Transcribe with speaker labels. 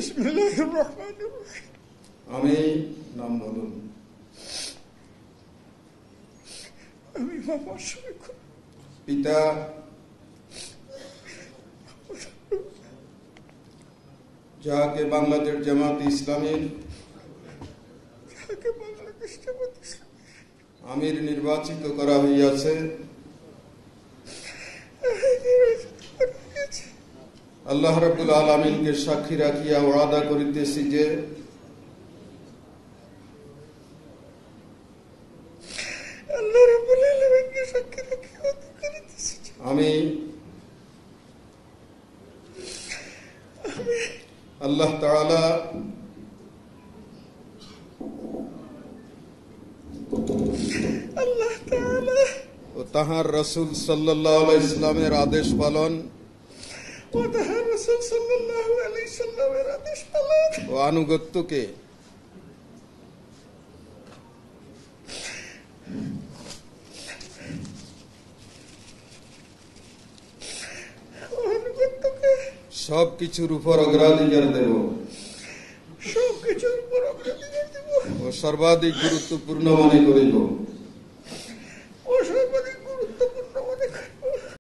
Speaker 1: বিসমিল্লাহির রহমানির রহিম।
Speaker 2: আমি নাম বলুন।
Speaker 1: আমি মোহাম্মদ শফিকুল।
Speaker 2: পিতা যাকে বাংলাদেশ জামাত ইসলামীর আমির নির্বাচিত করা হইয়াছে, আল্লাহ রাব্বুল আলামিনকে সাক্ষী রাখিয়া ওয়াদা করিতেছি যে আমি আল্লাহ তাআলা ও তাহার রাসূল সাল্লাল্লাহু আলাইহি সাল্লামের আদেশ পালন ও আনুগত্যকে সবকিছুর উপর অগ্রাধিকার দেব ও সর্বাধিক গুরুত্বপূর্ণ মনে করিব।